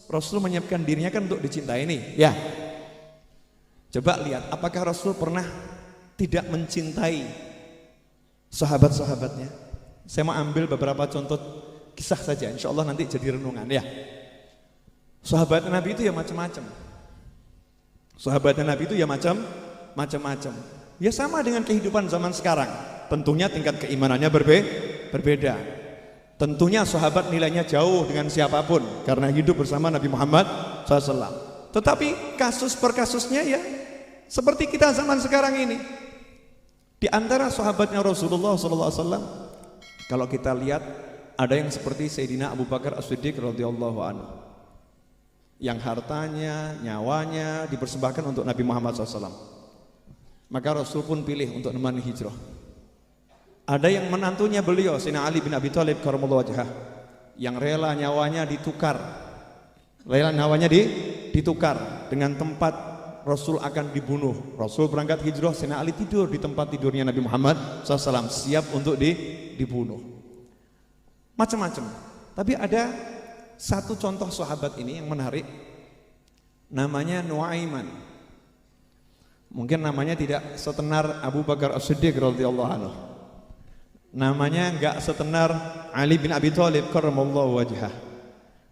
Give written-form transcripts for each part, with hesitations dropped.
Rasul menyiapkan dirinya kan untuk dicintai nih, ya. Coba lihat, apakah Rasul pernah tidak mencintai sahabat-sahabatnya? Saya mau ambil beberapa contoh kisah saja, insya Allah nanti jadi renungan ya. Sahabat Nabi itu ya macam-macam. Sahabat Nabi itu ya macam-macam. Ya sama dengan kehidupan zaman sekarang. Tentunya tingkat keimanannya berbeda. Tentunya sahabat nilainya jauh dengan siapapun karena hidup bersama Nabi Muhammad SAW. Tetapi kasus per kasusnya ya seperti kita zaman sekarang ini. Di antara sahabatnya Rasulullah SAW, kalau kita lihat ada yang seperti Sayyidina Abu Bakar As-Siddiq radhiyallahu anhu, yang hartanya, nyawanya dipersembahkan untuk Nabi Muhammad SAW. Maka Rasul pun pilih untuk menemani hijrah. Ada yang menantunya beliau, Sayyidina Ali bin Abi Thalib karramallahu wajhah, yang rela nyawanya ditukar. Rela nyawanya ditukar dengan tempat Rasul akan dibunuh. Rasul berangkat hijrah, Sayyidina Ali tidur di tempat tidurnya Nabi Muhammad SAW, siap untuk dibunuh. Macam-macam. Tapi ada satu contoh sahabat ini yang menarik, namanya Nuaiman. Mungkin namanya tidak setenar Abu Bakar As-Siddiq radhiyallahu anhu. Namanya enggak setenar Ali bin Abi Thalib karramallahu wajhah.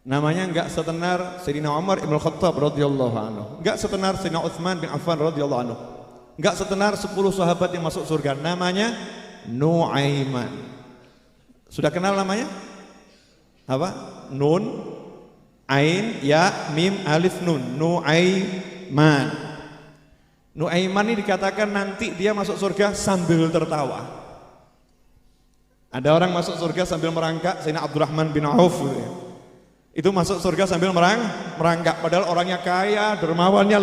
Namanya enggak setenar Sayyidina Umar Ibn Khattab radhiyallahu anhu. Enggak setenar Sayyidina Utsman bin Affan radhiyallahu anhu. Enggak setenar 10 sahabat yang masuk surga. Namanya Nuaiman. Sudah kenal namanya? Apa? Nun, Ain, Ya, Mim, Alif, Nun. Nuaiman. Nuaiman ini dikatakan nanti dia masuk surga sambil tertawa. Ada orang masuk surga sambil merangkak, Sayyidina Abdurrahman bin Auf itu masuk surga sambil merangkak, padahal orangnya kaya, dermawannya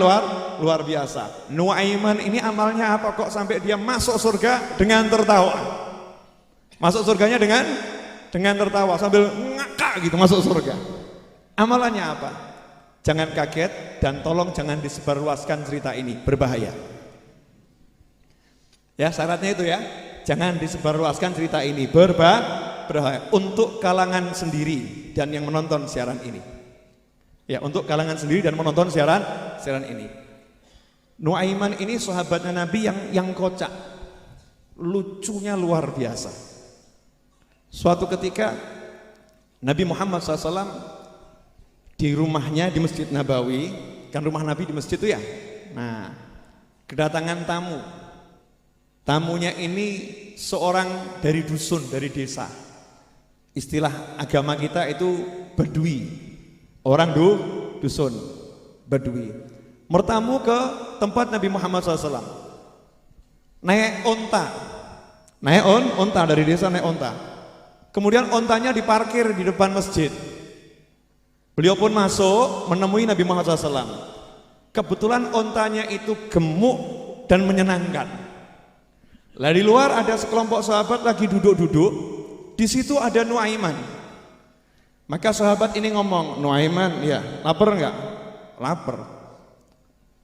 luar biasa. Nuaiman ini amalnya apa kok sampai dia masuk surga dengan tertawa? Masuk surganya dengan tertawa sambil ngakak gitu masuk surga. Amalannya apa? Jangan kaget dan tolong jangan disebarluaskan cerita ini, berbahaya. Ya, syaratnya itu ya. Jangan disebarluaskan cerita ini, berbahaya untuk kalangan sendiri dan yang menonton siaran ini. Ya, untuk kalangan sendiri dan menonton siaran ini. Nuaiman ini sahabatnya Nabi yang kocak, lucunya luar biasa. Suatu ketika Nabi Muhammad SAW di rumahnya di Masjid Nabawi, kan rumah Nabi di masjid itu ya. Nah, kedatangan tamu. Tamunya ini seorang dari dusun, dari desa. Istilah agama kita itu Badui. Orang dusun, Badui. Bertamu ke tempat Nabi Muhammad SAW. Naik onta. Naik onta dari desa, naik onta. Kemudian ontanya diparkir di depan masjid. Beliau pun masuk menemui Nabi Muhammad SAW. Kebetulan ontanya itu gemuk dan menyenangkan. Lah di luar ada sekelompok sahabat lagi duduk-duduk. Di situ ada Nuaiman. Maka sahabat ini ngomong, Nuaiman, ya, lapar enggak? Lapar.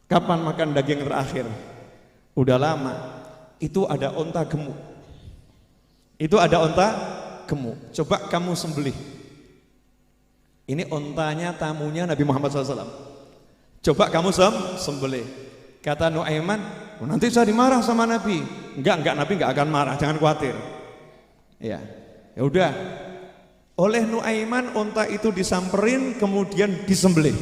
Kapan makan daging terakhir? Udah lama. Itu ada onta gemuk. Itu ada onta gemuk. Coba kamu sembelih. Ini ontanya tamunya Nabi Muhammad SAW. Coba kamu sembelih. Kata Nuaiman, nanti saya dimarah sama Nabi. Enggak, Nabi enggak akan marah, jangan khawatir. Ya udah. Oleh Nuaiman onta itu disamperin kemudian disembelih.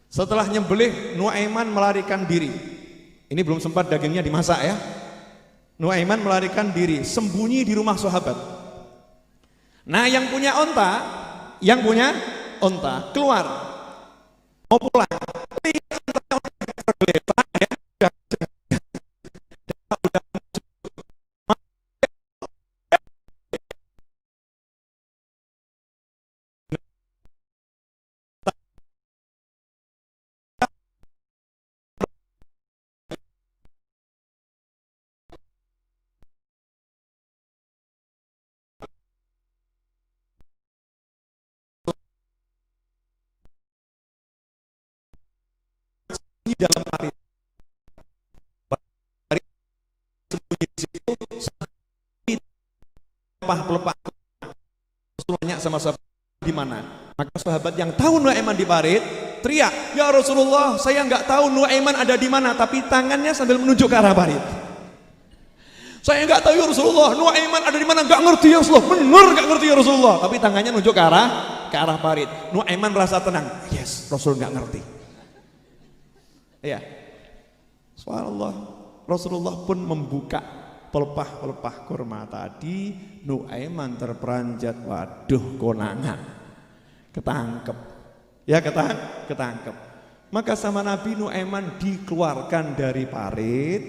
Setelah nyembelih, Nuaiman melarikan diri. Ini belum sempat dagingnya dimasak ya. Nuaiman melarikan diri, sembunyi di rumah sahabat. Nah, yang punya onta keluar mau pulang. Dalam hari sembunyi di situ pelepah semuanya sama sahabat di mana Maka sahabat yang tahu Nuaiman di parit teriak, "Ya Rasulullah, saya nggak tahu Nuaiman ada di mana, tapi tangannya sambil menunjuk ke arah parit. Saya nggak tahu ya Rasulullah, Nuaiman ada di mana, nggak ngerti ya Rasulullah, benar nggak ngerti ya Rasulullah." Tapi tangannya nunjuk ke arah parit. Nuaiman merasa tenang, yes, Rasul nggak ngerti. Ya, subhanallah, Rasulullah pun membuka pelepah-pelepah kurma tadi. Nuaiman terperanjat, waduh konangan, ketangkep, ya ketangkep. Maka sama Nabi Nuaiman dikeluarkan dari parit.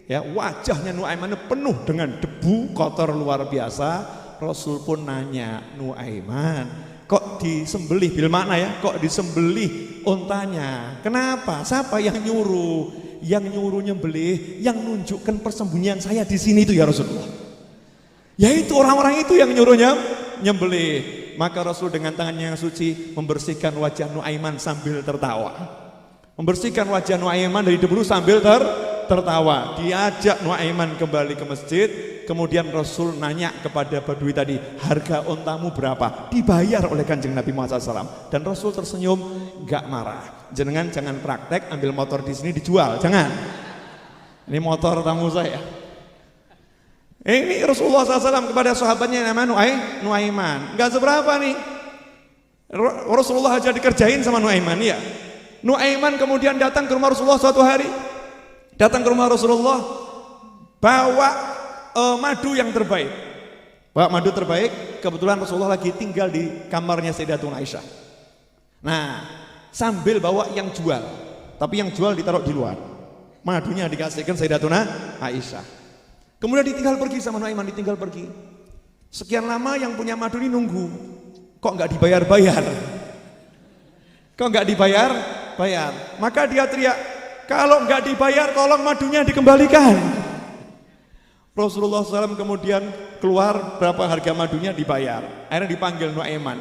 Ya, wajahnya Nuaiman penuh dengan debu kotor luar biasa. Rasul pun nanya, "Nuaiman, kok disembelih bil makna ya? Kok disembelih untanya? Kenapa? Siapa yang nyuruh? Yang nyuruh nyembelih, yang nunjukkan persembunyian saya di sini itu ya Rasulullah. Yaitu orang-orang itu yang nyuruhnya nyembelih." Maka Rasul dengan tangannya yang suci membersihkan wajah Nuaiman sambil tertawa. Membersihkan wajah Nuaiman dari debu sambil tertawa. Diajak Nuaiman kembali ke masjid. Kemudian Rasul nanya kepada Badui tadi, "Harga untamu berapa?" Dibayar oleh Kanjeng Nabi Muhammad SAW. Dan Rasul tersenyum, gak marah. "Jenengan jangan praktek ambil motor di sini dijual, jangan. Ini motor tamu saya." Ini Rasulullah SAW kepada sahabatnya yang namanya Nuaiman. Gak seberapa nih. Rasulullah aja dikerjain sama Nuaiman ya. Nuaiman kemudian datang ke rumah Rasulullah suatu hari. Datang ke rumah Rasulullah, bawa madu yang terbaik. Bawa madu terbaik, kebetulan Rasulullah lagi tinggal di kamarnya Sayyidatuna Aisyah. Nah, sambil bawa yang jual. Tapi yang jual ditaruh di luar. Madunya dikasihkan Sayyidatuna Aisyah. Kemudian ditinggal pergi sama Nuaiman, ditinggal pergi. Sekian lama yang punya madu ini nunggu. Kok nggak dibayar-bayar? Kok nggak dibayar-bayar? Maka dia teriak, "Kalau nggak dibayar, tolong madunya dikembalikan." Rasulullah SAW kemudian keluar, berapa harga madunya dibayar. Akhirnya dipanggil Nuaiman.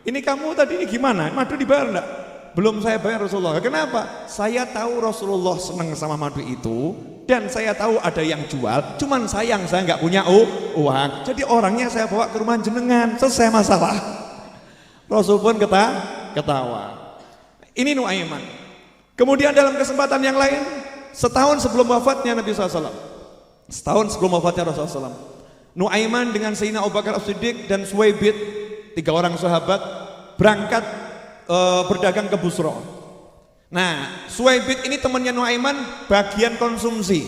"Ini kamu tadi ini gimana? Madu dibayar enggak?" "Belum saya bayar Rasulullah." "Kenapa?" "Saya tahu Rasulullah senang sama madu itu. Dan saya tahu ada yang jual, cuman sayang saya nggak punya uang. Jadi orangnya saya bawa ke rumah jenengan, selesai masalah." Rasul pun ketawa. Ini Nuaiman. Kemudian dalam kesempatan yang lain, setahun sebelum wafatnya Nabi SAW, setahun sebelum wafatnya Rasulullah SAW, Nuaiman dengan Sayyidina Abu Bakar As-Siddiq dan Suwaibid, 3 orang sahabat, berangkat berdagang ke Busra. Nah, Suwaibid ini temannya Nuaiman, bagian konsumsi.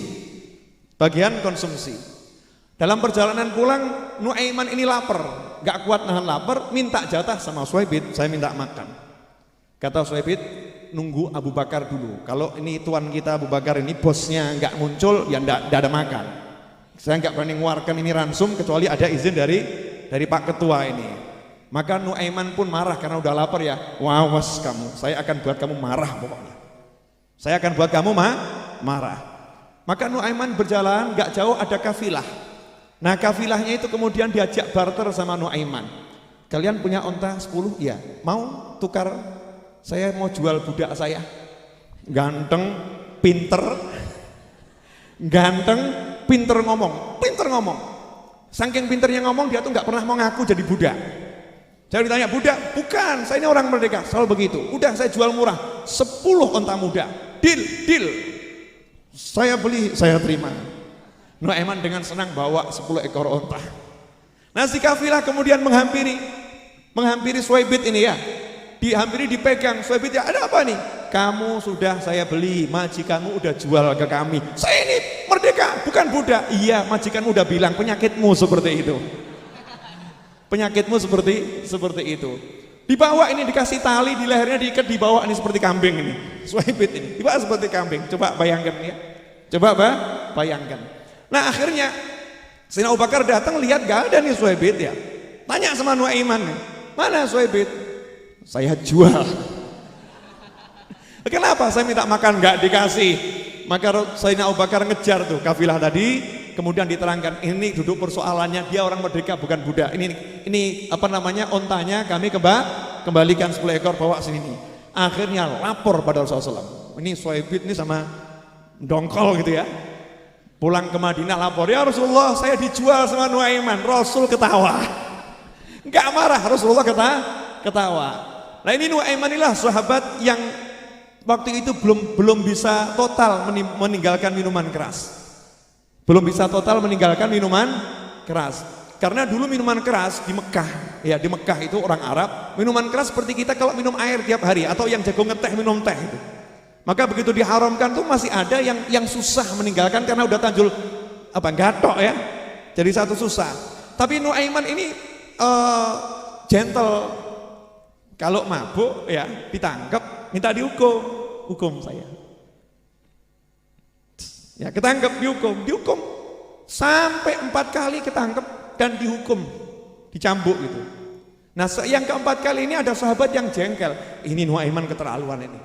Dalam perjalanan pulang, Nuaiman ini lapar, gak kuat nahan lapar, minta jatah sama Suwaibid, "Saya minta makan." Kata Suwaibid, "Nunggu Abu Bakar dulu. Kalau ini tuan kita Abu Bakar ini bosnya gak muncul, ya nggak ada makan. Saya gak berani ngeluarkan ini ransum kecuali ada izin dari Pak Ketua ini." Maka Nuaiman pun marah karena udah lapar ya. "Wawas kamu, saya akan buat kamu marah pokoknya. Saya akan buat kamu marah." Maka Nuaiman berjalan, gak jauh ada kafilah. Nah, kafilahnya itu kemudian diajak barter sama Nuaiman. "Kalian punya onta 10? Iya. Mau tukar? Saya mau jual budak saya. Ganteng, pinter ngomong. Saking pinternya ngomong, dia tuh gak pernah mau ngaku jadi budak. Saya ditanya, "Budak?" "Bukan, saya ini orang merdeka." Selalu begitu. "Udah saya jual murah, 10 onta muda. Deal. Saya beli, saya terima." Nuaiman dengan senang bawa 10 ekor onta. Nah, si kafilah kemudian menghampiri Suwaibid ini ya. Dipegang Suwaibid, "Ya ada apa nih?" "Kamu sudah saya beli, majikanmu udah jual ke kami." "Saya ini merdeka, bukan budak." "Iya, majikanmu udah bilang penyakitmu seperti itu. Penyakitmu seperti itu." Dibawa ini, dikasih tali di lehernya, diikat, dibawa ini seperti kambing ini. Suwaibid ini dibawa seperti kambing. Coba bayangkan ya. Bayangkan. Nah, akhirnya Sayyidina Abu Bakar datang, lihat gak ada nih Suwaibid ya. Tanya sama Nuaiman, "Mana Suwaibid?" "Saya jual." "Kenapa?" "Saya minta makan gak dikasih." Maka Sayyidina Abu Bakar ngejar tuh kafilah tadi. Kemudian diterangkan, "Ini duduk persoalannya, dia orang merdeka bukan budak. Ini apa namanya, ontanya kami kembalikan 10 ekor, bawa sini nih." Akhirnya lapor pada Rasulullah SAW. Ini Suwaibid ini sama dongkol gitu ya. Pulang ke Madinah lapor, "Ya Rasulullah, saya dijual sama Nuaiman." Rasul ketawa. Enggak marah, Rasulullah ketawa. Nah ini Nuaiman inilah sahabat yang waktu itu belum bisa total meninggalkan minuman keras. Belum bisa total meninggalkan minuman keras. Karena dulu minuman keras di Mekah, ya di Mekah itu orang Arab, minuman keras seperti kita kalau minum air tiap hari atau yang jago ngeteh minum teh itu. Maka begitu diharamkan tuh masih ada yang susah meninggalkan karena udah tanjul gatok ya. Jadi satu susah. Tapi Nuaiman ini gentle. Kalau mabuk ya ditangkap, minta hukum saya. Ya ketangkep dihukum sampai 4 kali ketangkep dan dihukum, dicambuk gitu. Nah yang keempat kali ini ada sahabat yang jengkel, ini Nuaiman keterlaluan ini.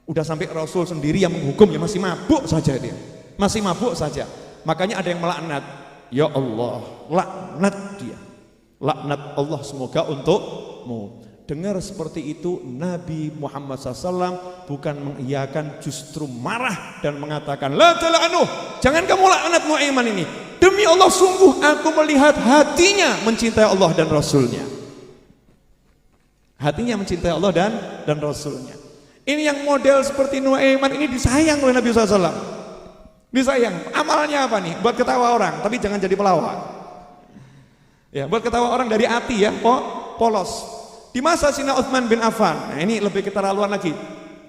Udah sampai Rasul sendiri yang menghukum ya masih mabuk saja dia, masih mabuk saja. Makanya ada yang melaknat, ya Allah laknat dia, laknat Allah semoga untukmu. Dengar seperti itu Nabi Muhammad SAW bukan mengiyakan, justru marah dan mengatakan la tala'nuh, jangan kamu laknat Nuaiman ini. Demi Allah sungguh aku melihat hatinya mencintai Allah dan Rasulnya. Hatinya mencintai Allah dan Rasulnya. Ini yang model seperti Nuaiman ini disayang oleh Nabi SAW. Disayang. Amalnya apa nih? Buat ketawa orang, tapi jangan jadi pelawak. Ya, buat ketawa orang dari hati ya, polos. Di masa Sayyidina Utsman bin Affan, nah ini lebih keterlaluan lagi.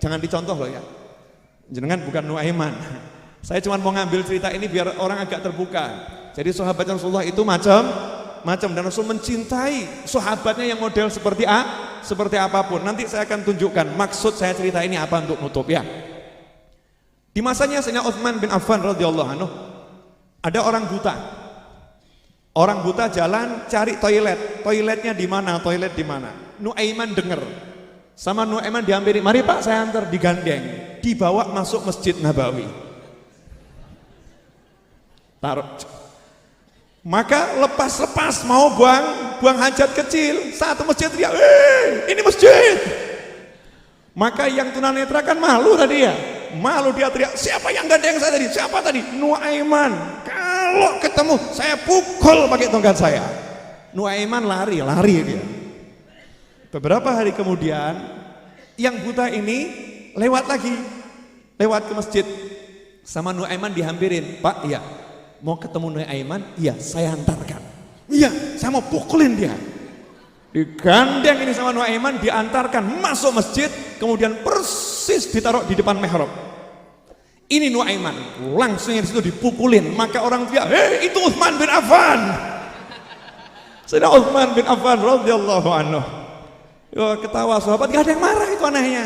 Jangan dicontoh loh ya. Jenengan bukan Nuaiman. Saya cuma mau ngambil cerita ini biar orang agak terbuka. Jadi sahabat Rasulullah itu macam dan Rasul mencintai sahabatnya yang model seperti apapun. Nanti saya akan tunjukkan maksud saya cerita ini apa untuk nutup ya. Di masanya Sayyidina Utsman bin Affan radhiyallahu anhu, ada orang buta. Orang buta jalan cari toilet. Toiletnya di mana? Toilet di mana? Nuaiman dengar. Sama Nuaiman dihampiri, "Mari Pak, saya antar." Digandeng, dibawa masuk Masjid Nabawi. Taruh. Maka lepas mau buang hajat kecil, satu masjid teriak, ini masjid. Maka yang tunanetra kan malu tadi ya, malu dia teriak, siapa yang gandeng saya tadi? Siapa tadi? Nuaiman. Kalau ketemu saya pukul pakai tongkat saya. Nuaiman lari dia. Beberapa hari kemudian yang buta ini lewat ke masjid, sama Nuaiman dihampirin, "Pak, iya mau ketemu Nuaiman?" "Iya, saya antarkan." "Iya, saya mau pukulin dia." Digandeng ini sama Nuaiman, diantarkan masuk masjid, kemudian persis ditaruh di depan mihrab. Ini Nuaiman, langsung di situ dipukulin. Maka orang teriak, "Hei, itu Utsman bin Affan." Sayyidina Utsman bin Affan radhiyallahu anhu. Ketawa sahabat, gak ada yang marah, itu anehnya.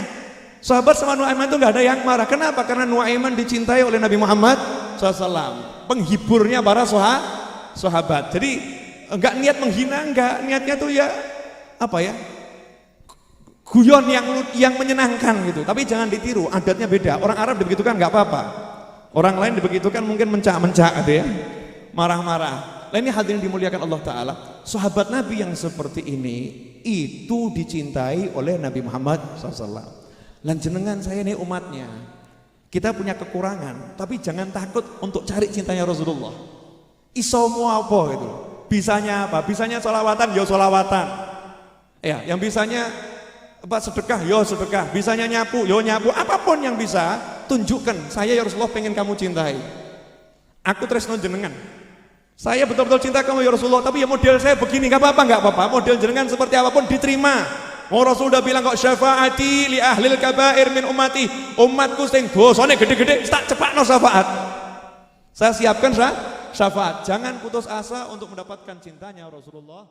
Sahabat sama Nuaiman itu gak ada yang marah. Kenapa? Karena Nuaiman dicintai oleh Nabi Muhammad SAW, penghiburnya para sahabat. Jadi enggak niat menghina, enggak, niatnya tuh ya guyon yang menyenangkan gitu. Tapi jangan ditiru, adatnya beda. Orang Arab dibegitukan nggak apa-apa. Orang lain dibegitukan mungkin mencak-mencak gitu ya, marah-marah. Nah ini hadirin dimuliakan Allah Ta'ala. Sahabat Nabi yang seperti ini itu dicintai oleh Nabi Muhammad SAW. Lan jenengan saya ini umatnya, kita punya kekurangan, tapi jangan takut untuk cari cintanya Rasulullah. Isomu apa gitu? Bisanya apa? Bisanya sholawatan, ya sholawatan. Ya, yang bisanya sedekah, yo sedekah. Bisanya nyapu, yo nyapu. Apapun yang bisa, tunjukkan. Saya ya Rasulullah pengen kamu cintai. Aku tresno jenengan. Saya betul-betul cinta kamu ya Rasulullah. Tapi ya model saya begini, nggak apa-apa. Model jenengan seperti apapun diterima. Mau Rasul udah bilang kok, syafaati li ahlil kabair min ummati. Umatku sing dosane gede-gede, tak cepakno syafaat. Saya siapkan syafaat. Jangan putus asa untuk mendapatkan cintanya Rasulullah.